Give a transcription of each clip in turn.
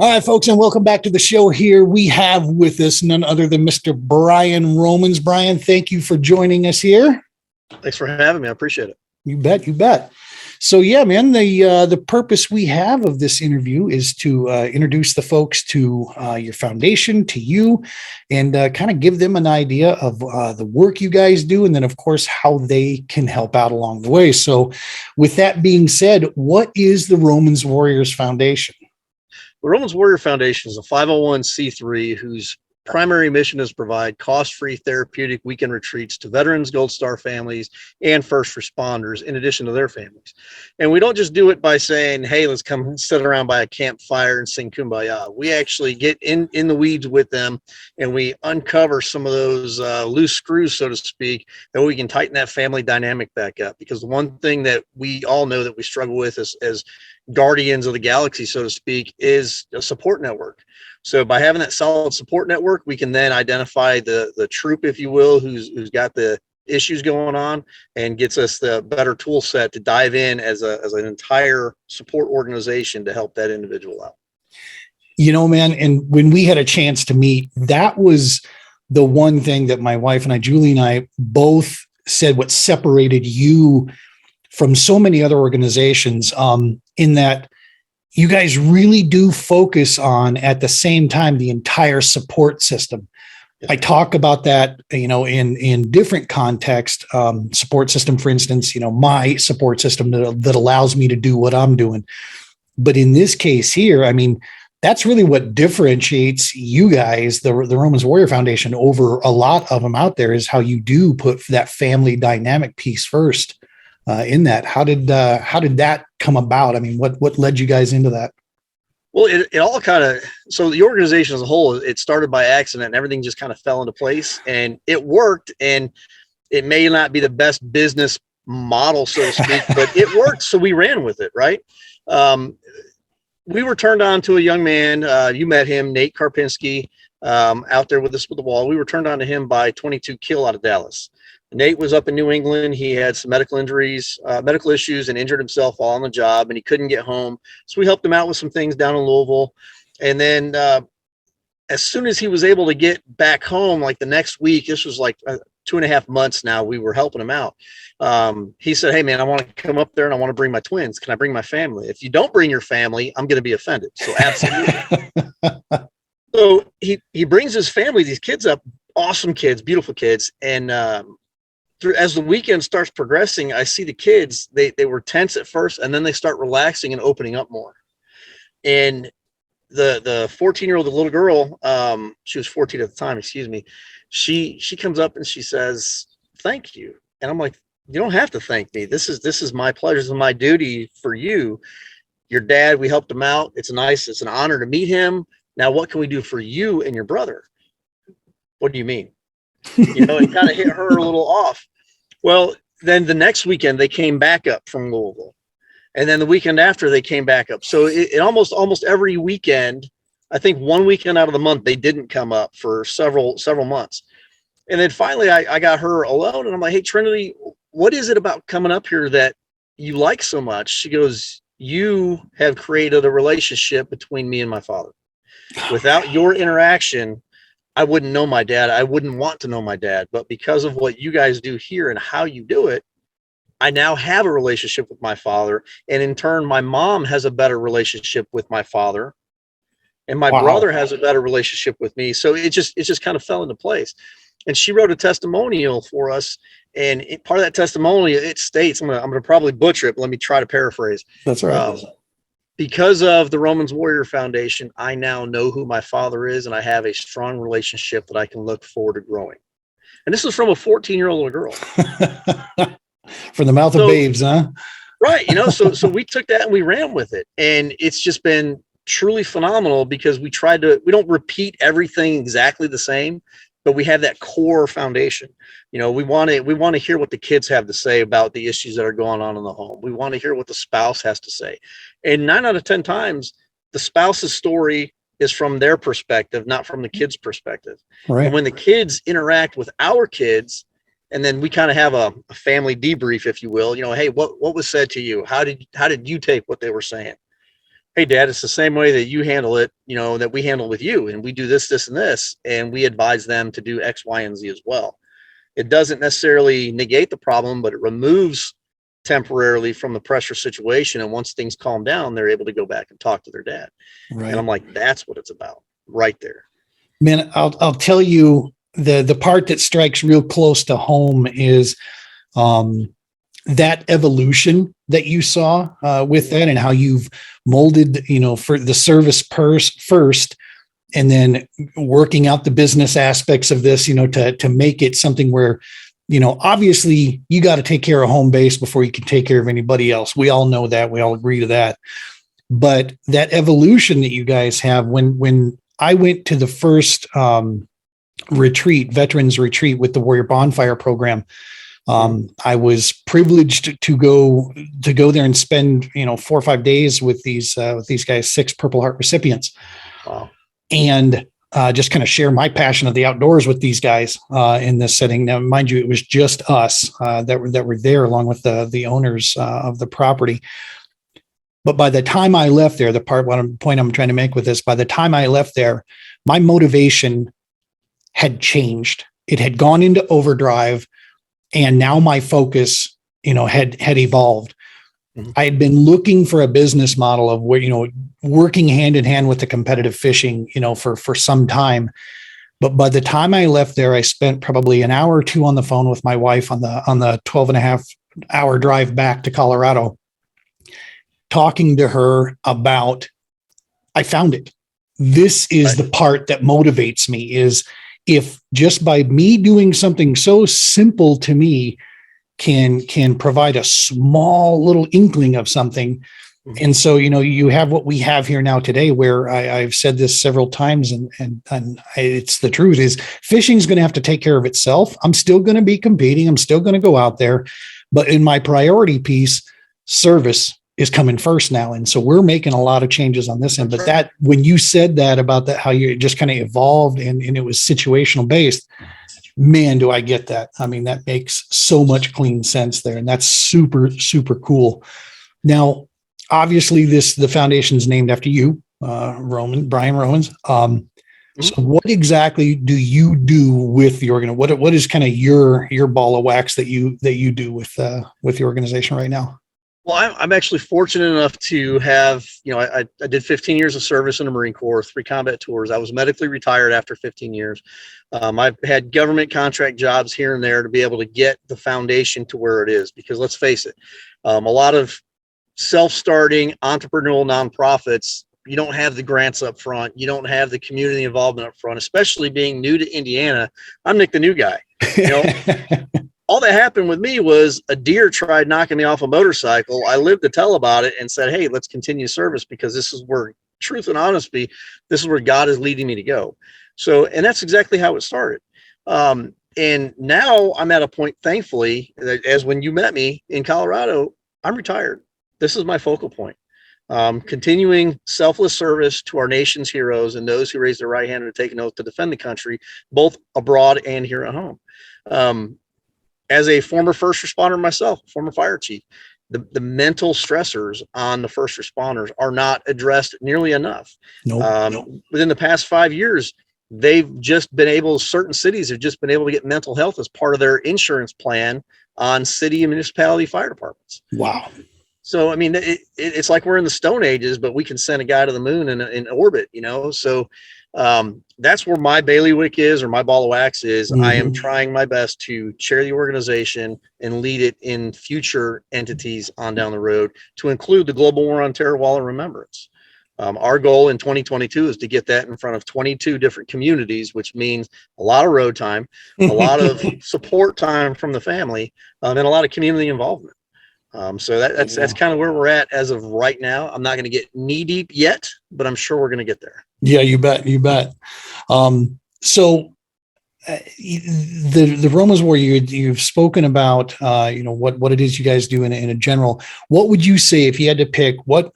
All right, folks, and welcome back to the show here. We have with us none other than Mr. Brian Romans. Brian, thank you for joining us here. Thanks for having me. I appreciate it. You bet, you bet. So, yeah, man, the purpose we have of this interview is to introduce the folks to your foundation, to you, and kind of give them an idea of the work you guys do, and then, of course, how they can help out along the way. So, with that being said, what is the Romans Warriors Foundation? The Romans Warrior Foundation is a 501c3 whose primary mission is to provide cost-free therapeutic weekend retreats to veterans, Gold Star families, and first responders, in addition to their families. And we don't just do it by saying, hey, let's come sit around by a campfire and sing Kumbaya. We actually get in the weeds with them, and we uncover some of those loose screws, so to speak, that we can tighten that family dynamic back up. Because the one thing that we all know that we struggle with as guardians of the galaxy, so to speak, is a support network. So by having that solid support network, we can then identify the troop, if you will, who's got the issues going on, and gets us the better tool set to dive in as an entire support organization to help that individual out. You know, man, and when we had a chance to meet, that was the one thing that my wife and I, Julie and I, both said what separated you from so many other organizations, in that you guys really do focus on, at the same time, the entire support system. I talk about that, in different contexts. Support system, for instance, my support system that allows me to do what I'm doing. But in this case here, I mean, that's really what differentiates you guys, the Romans Warrior Foundation, over a lot of them out there, is how you do put that family dynamic piece first. In that, how did that come about? I mean, what led you guys into that? Well, it all kind of, so the organization as a whole, it started by accident, and everything just kind of fell into place, and it worked. And it may not be the best business model, so to speak, but it worked. So we ran with it, right? We were turned on to a young man. You met him, Nate Karpinski, out there with us with the wall. We were turned on to him by 22 Kill out of Dallas. Nate was up in New England. He had some medical issues, and injured himself while on the job, and he couldn't get home. So we helped him out with some things down in Louisville. And then as soon as he was able to get back home, like the next week, this was like 2.5 months now, we were helping him out. He said, hey, man, I want to come up there and I want to bring my twins. Can I bring my family? If you don't bring your family, I'm going to be offended. So absolutely. So he brings his family, these kids up, awesome kids, beautiful kids. And as the weekend starts progressing, I see the kids, they were tense at first, and then they start relaxing and opening up more. And the 14-year-old, the little girl, she was 14 at the time, excuse me. She comes up and she says, thank you. And I'm like, you don't have to thank me. This is my pleasure. This is my duty for you. Your dad, we helped him out. It's an honor to meet him. Now, what can we do for you and your brother? What do you mean? It kind of hit her a little off. Well, then the next weekend they came back up from Louisville, and then the weekend after they came back up. So it almost every weekend, I think one weekend out of the month, they didn't come up for several months. And then finally I got her alone, and I'm like, hey, Trinity, what is it about coming up here that you like so much? She goes, you have created a relationship between me and my father. Without your interaction, I wouldn't know my dad. I wouldn't want to know my dad. But because of what you guys do here and how you do it, I now have a relationship with my father. And in turn, my mom has a better relationship with my father. And my brother has a better relationship with me. So it just kind of fell into place. And she wrote a testimonial for us. And part of that testimonial, it states, I'm going to probably butcher it, but let me try to paraphrase. That's right. Because of the Romans Warrior Foundation, I now know who my father is, and I have a strong relationship that I can look forward to growing. And this is from a 14-year-old little girl. From the mouth of babes, huh? Right. So we took that and we ran with it. And it's just been truly phenomenal, because we don't repeat everything exactly the same, but we have that core foundation. We want to hear what the kids have to say about the issues that are going on in the home. We want to hear what the spouse has to say. And 9 out of 10 times, the spouse's story is from their perspective, not from the kid's perspective. Right. And when the kids interact with our kids, and then we kind of have a family debrief, if you will, hey, what was said to you? How did you take what they were saying? hey, Dad, it's the same way that you handle it, that we handle with you. And we do this, this, and this. And we advise them to do X, Y, and Z as well. It doesn't necessarily negate the problem, but it removes temporarily from the pressure situation. And once things calm down, they're able to go back and talk to their dad. Right. And I'm like, that's what it's about right there. Man, I'll tell you, the part that strikes real close to home is that evolution that you saw with that, and how you've molded, for the service first, and then working out the business aspects of this, to make it something where, obviously you got to take care of home base before you can take care of anybody else. We all know that. We all agree to that. But that evolution that you guys have, when I went to the first veterans retreat with the Warrior Bonfire program, I was privileged to go there and spend 4 or 5 days with these guys, 6 Purple Heart recipients. Wow. And just kind of share my passion of the outdoors with these guys in this setting. Now, mind you, it was just us that were there, along with the owners of the property. But by the time I left there, point I'm trying to make with this, by the time I left there, my motivation had changed. It had gone into overdrive, and now my focus, had evolved. Mm-hmm. I had been looking for a business model of where, working hand in hand with the competitive fishing, for some time. But by the time I left there, I spent probably an hour or two on the phone with my wife on the 12 and a half hour drive back to Colorado, talking to her about, I found it. This is the part that motivates me, is if just by me doing something so simple to me can provide a small little inkling of something. And so, you have what we have here now today, where I've said this several times, and it's the truth, is fishing is going to have to take care of itself. I'm still going to be competing. I'm still going to go out there, but in my priority piece, service is coming first now. And so we're making a lot of changes on this end. But that, when you said that about that, how you just kind of evolved and it was situational based, man, do I get that. I mean, that makes so much clean sense there. And that's super, super cool. Now, obviously the foundation's named after you, Brian Romans. So what exactly do you do with the organization? What is kind of your ball of wax that you do with the organization right now? Well, I'm actually fortunate enough to have, I did 15 years of service in the Marine Corps, 3 combat tours. I was medically retired after 15 years. I've had government contract jobs here and there to be able to get the foundation to where it is, because let's face it, a lot of self-starting entrepreneurial nonprofits, you don't have the grants up front. You don't have the community involvement up front, especially being new to Indiana. I'm Nick, the new guy. All that happened with me was a deer tried knocking me off a motorcycle. I lived to tell about it and said, hey, let's continue service, because this is where, truth and honesty, this is where God is leading me to go. So, and that's exactly how it started. And now I'm at a point, thankfully, that as when you met me in Colorado, I'm retired. This is my focal point. Continuing selfless service to our nation's heroes and those who raise their right hand and take an oath to defend the country, both abroad and here at home. As a former first responder myself, former fire chief, the mental stressors on the first responders are not addressed nearly enough. Nope. Within the past 5 years, they've just been able, certain cities have just been able to get mental health as part of their insurance plan on city and municipality fire departments. Wow. So, I mean, it's like we're in the Stone Ages, but we can send a guy to the moon in orbit, So that's where my bailiwick is, or my ball of wax is. Mm-hmm. I am trying my best to chair the organization and lead it in future entities on down the road, to include the Global War on Terror Wall of Remembrance. Our goal in 2022 is to get that in front of 22 different communities, which means a lot of road time, a lot of support time from the family, and a lot of community involvement. So that's kind of where we're at as of right now. I'm not going to get knee deep yet, but I'm sure we're going to get there. Yeah, you bet. So the Romans War, you've spoken about, what it is you guys do in a general. What would you say if you had to pick, what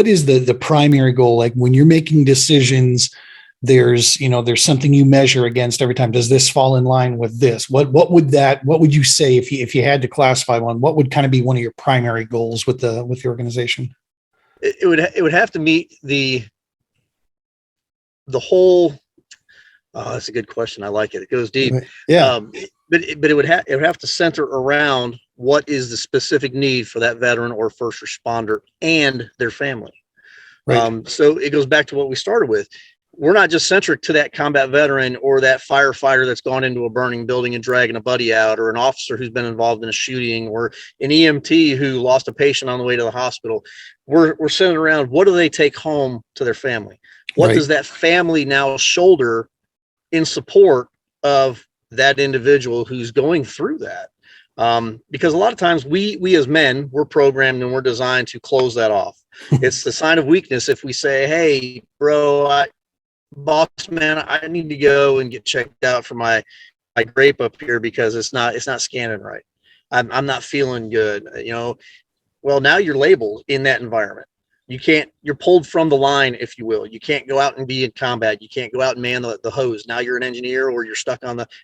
is the primary goal? Like when you're making decisions, there's something you measure against every time. Does this fall in line with this? What would you say if you had to classify one? What would kind of be one of your primary goals with the organization? it would have to meet the whole. Oh, that's a good question. I like it. It goes deep. Yeah. But it would have to center around what is the specific need for that veteran or first responder and their family. Right. So it goes back to what we started with. We're not just centric to that combat veteran or that firefighter that's gone into a burning building and dragging a buddy out, or an officer who's been involved in a shooting, or an EMT who lost a patient on the way to the hospital. We're centered around, what do they take home to their family? What Right. does that family now shoulder in support of that individual who's going through that? Because a lot of times we as men, we're programmed and we're designed to close that off. It's the sign of weakness if we say, hey, bro, boss man, I need to go and get checked out for my grape up here because it's not scanning right. I'm not feeling good. Well, now you're labeled in that environment. You're pulled from the line, if you will. You can't go out and be in combat. You can't go out and man the hose. Now you're an engineer, or you're stuck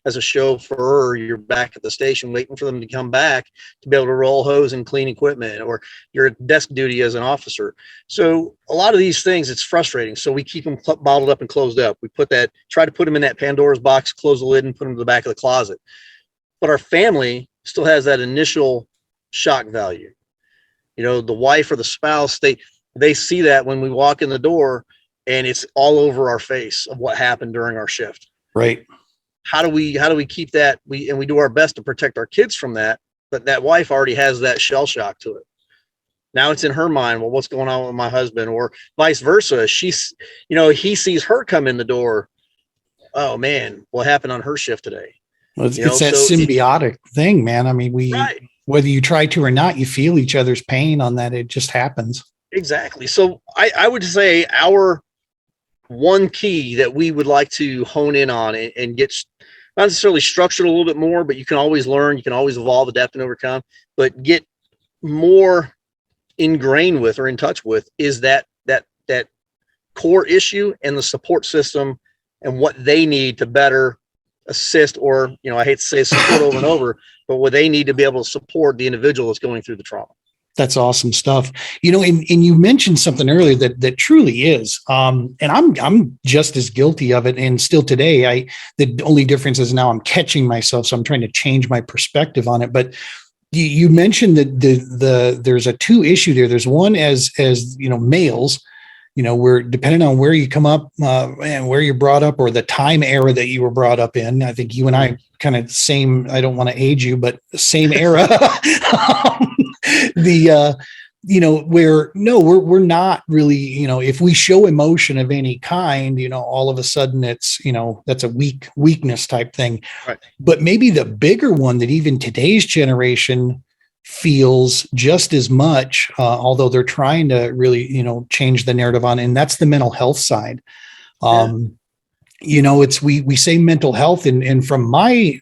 as a chauffeur, or you're back at the station waiting for them to come back to be able to roll hose and clean equipment, or you're at desk duty as an officer. So a lot of these things, it's frustrating. So we keep them bottled up and closed up. We try to put them in that Pandora's box, close the lid, and put them to the back of the closet. But our family still has that initial shock value. The wife or the spouse, they see that when we walk in the door, and it's all over our face of what happened during our shift. Right. How do we keep that? We do our best to protect our kids from that, but that wife already has that shell shock to it. Now it's in her mind, well, what's going on with my husband, or vice versa. He sees her come in the door. Oh man, what happened on her shift today? Well, it's that symbiotic thing, man. I mean, right. Whether you try to or not, you feel each other's pain on that. It just happens. Exactly. So I would say our one key that we would like to hone in on and get not necessarily structured a little bit more, but you can always learn, you can always evolve, adapt, and overcome, but get more ingrained with or in touch with is that core issue and the support system and what they need to better assist, or, I hate to say support over and over, but what they need to be able to support the individual that's going through the trauma. That's awesome stuff. And you mentioned something earlier that truly is, and I'm just as guilty of it. And still today, the only difference is now I'm catching myself. So I'm trying to change my perspective on it. But you mentioned that there's a two issue there. There's one as males, where depending on where you come up and where you're brought up, or the time era that you were brought up in. I think you and I kind of same. I don't want to age you, but same era. We're not really, if we show emotion of any kind, all of a sudden it's, that's a weakness type thing. Right. But maybe the bigger one that even today's generation feels just as much, although they're trying to really, change the narrative on, and that's the mental health side. It's, we say mental health, and from my,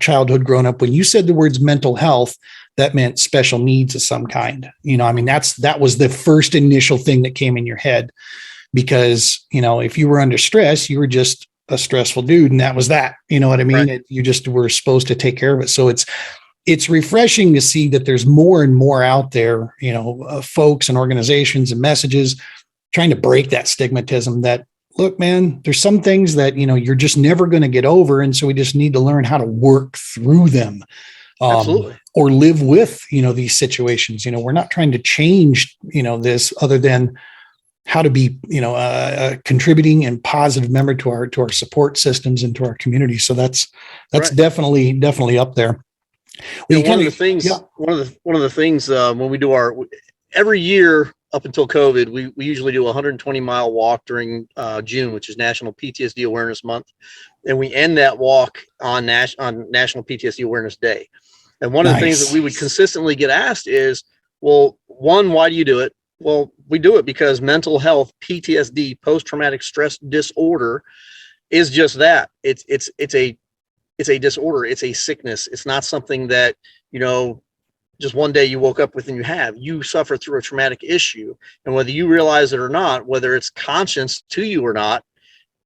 childhood growing up, when you said the words mental health, that meant special needs of some kind. That was the first initial thing that came in your head, because, if you were under stress, you were just a stressful dude, and that was that, you know what I mean? Right. You just were supposed to take care of it. So it's refreshing to see that there's more and more out there, folks and organizations and messages trying to break that stigmatism that, look, man, there's some things that, you're just never going to get over. And so we just need to learn how to work through them. Absolutely. Or live with, these situations. We're not trying to change, this, other than how to be, a contributing and positive member to our support systems and to our community. So that's right. definitely up there. One of the things when we do every year up until COVID, we usually do a 120-mile walk during June, which is National PTSD Awareness Month. And we end that walk on National PTSD Awareness Day. And one of the things that we would consistently get asked is, well, one, why do you do it? Well, we do it because mental health, PTSD, post-traumatic stress disorder, is just that. It's a disorder. It's a sickness. It's not something that, just one day you woke up with and you suffer through a traumatic issue. And whether you realize it or not, whether it's conscious to you or not,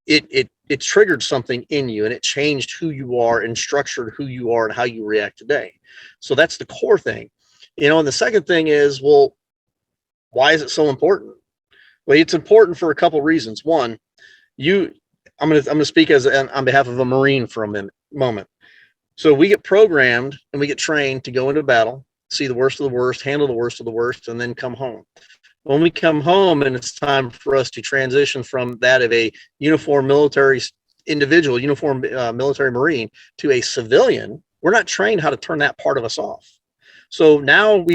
it triggered something in you, and it changed who you are and structured who you are and how you react today. So that's the core thing, and the second thing is, well, Why is it so important? Well, it's important for a couple reasons. One, I'm going to speak on behalf of a Marine for a moment. So we get programmed and we get trained to go into battle, see the worst of the worst, handle the worst of the worst, and then come home. When we come home and it's time for us to transition from that of a uniformed military individual, uniformed military Marine, to a civilian, we're not trained how to turn that part of us off. So now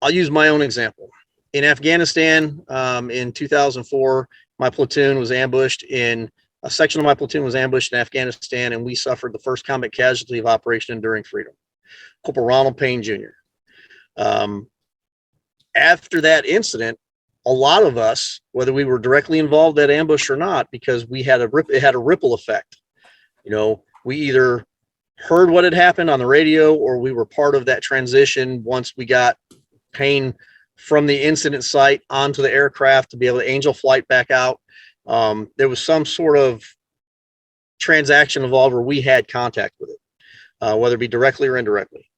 I'll use my own example. In Afghanistan, in 2004, my platoon was ambushed a section of my platoon was ambushed in Afghanistan, and we suffered the first combat casualty of Operation Enduring Freedom, Corporal Ronald Payne Jr. After that incident, a lot of us, whether we were directly involved in that ambush or not, because it had a ripple effect. We either heard what had happened on the radio, or we were part of that transition once we got Payne from the incident site onto the aircraft to be able to angel flight back out. There was some sort of transaction involved where we had contact with it, whether it be directly or indirectly.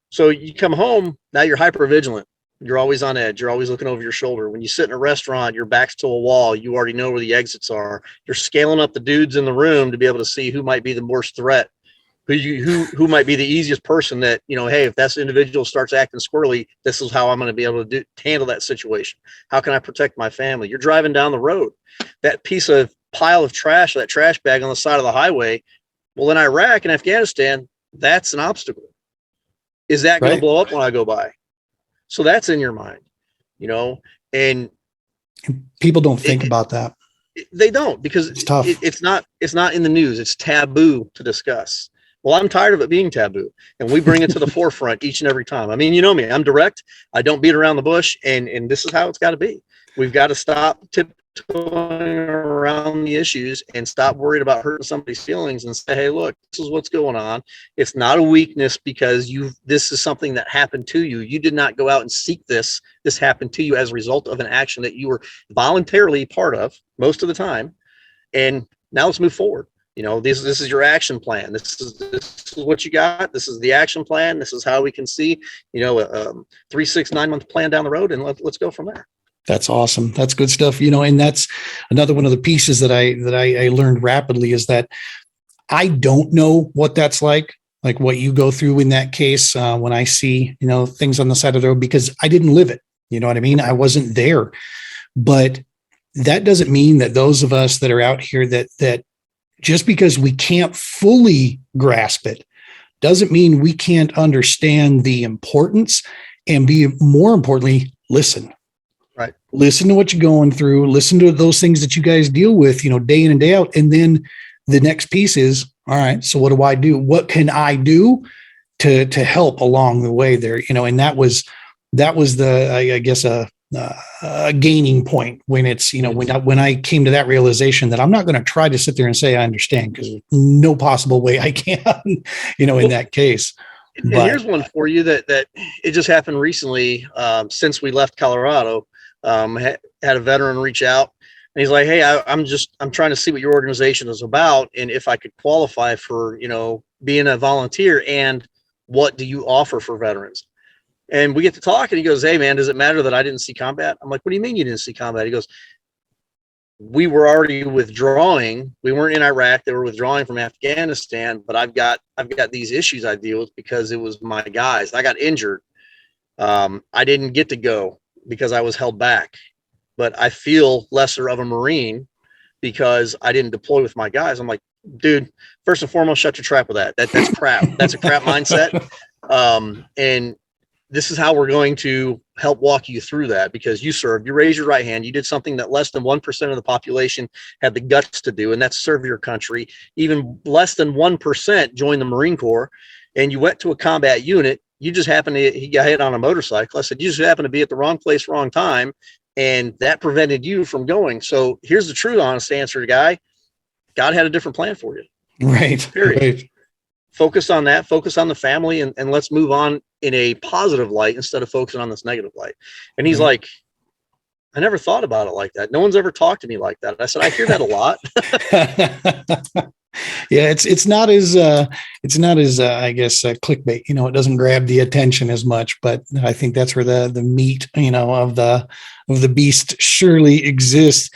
So you come home, now you're hyper vigilant. You're always on edge. You're always looking over your shoulder. When you sit in a restaurant, your back's to a wall. You already know where the exits are. You're scaling up the dudes in the room to be able to see who might be the worst threat, who might be the easiest person that, hey, if that individual starts acting squirrely, this is how I'm going to be able to handle that situation. How can I protect my family? You're driving down the road. That pile of trash, that trash bag on the side of the highway, well, in Iraq and Afghanistan, that's an obstacle. Is that going to blow up when I go by? So that's in your mind, and people don't think about that. They don't, because it's tough. It's not in the news. It's taboo to discuss. Well, I'm tired of it being taboo, and we bring it to the forefront each and every time. I mean, you know me, I'm direct. I don't beat around the bush, and this is how it's got to be. We've got to stop tiptoeing around the issues and stop worried about hurting somebody's feelings and say, hey, look, this is what's going on. It's not a weakness because this is something that happened to you. You did not go out and seek this. This happened to you as a result of an action that you were voluntarily part of most of the time. And now let's move forward. This is your action plan. This is what you got. This is the action plan. This is how we can see, a 3, 6, 9 month plan down the road, and let's go from there. That's awesome. That's good stuff. And that's another one of the pieces that I learned rapidly is that I don't know what that's like what you go through in that case when I see, things on the side of the road, because I didn't live it. You know what I mean? I wasn't there. But that doesn't mean that those of us that are out here that just because we can't fully grasp it doesn't mean we can't understand the importance and more importantly, listen. Right. Listen to what you're going through. Listen to those things that you guys deal with, day in and day out. And then the next piece is, all right, so what do I do? What can I do to help along the way there? And that was the, I guess, a gaining point when it's, when I came to that realization that I'm not going to try to sit there and say I understand, because there's no possible way I can, in that case. And here's one for you that it just happened recently. Since we left Colorado, had a veteran reach out, and he's like, hey, I'm trying to see what your organization is about, and if I could qualify for, being a volunteer, and what do you offer for veterans? And we get to talk, and he goes, hey man, does it matter that I didn't see combat? I'm like, what do you mean you didn't see combat? He goes, we were already withdrawing. We weren't in Iraq. They were withdrawing from Afghanistan, but I've got these issues I deal with because it was my guys. I got injured. I didn't get to go because I was held back, but I feel lesser of a Marine because I didn't deploy with my guys. I'm like, dude, first and foremost, shut your trap with that. That's crap. That's a crap mindset. And this is how we're going to help walk you through that, because you served, you raised your right hand, you did something that less than 1% of the population had the guts to do, and that's serve your country. Even less than 1% joined the Marine Corps, and you went to a combat unit. You just happened to, he got hit on a motorcycle. I said, you just happened to be at the wrong place, wrong time, and that prevented you from going. So here's the true honest answer, guy. God had a different plan for you. Right. Period. Right. Focus on that, focus on the family, and let's move on in a positive light instead of focusing on this negative light. And he's like, I never thought about it like that. No one's ever talked to me like that. I said, I hear that a lot. Yeah, it's not as I guess clickbait. It doesn't grab the attention as much, but I think that's where the meat of the beast surely exists.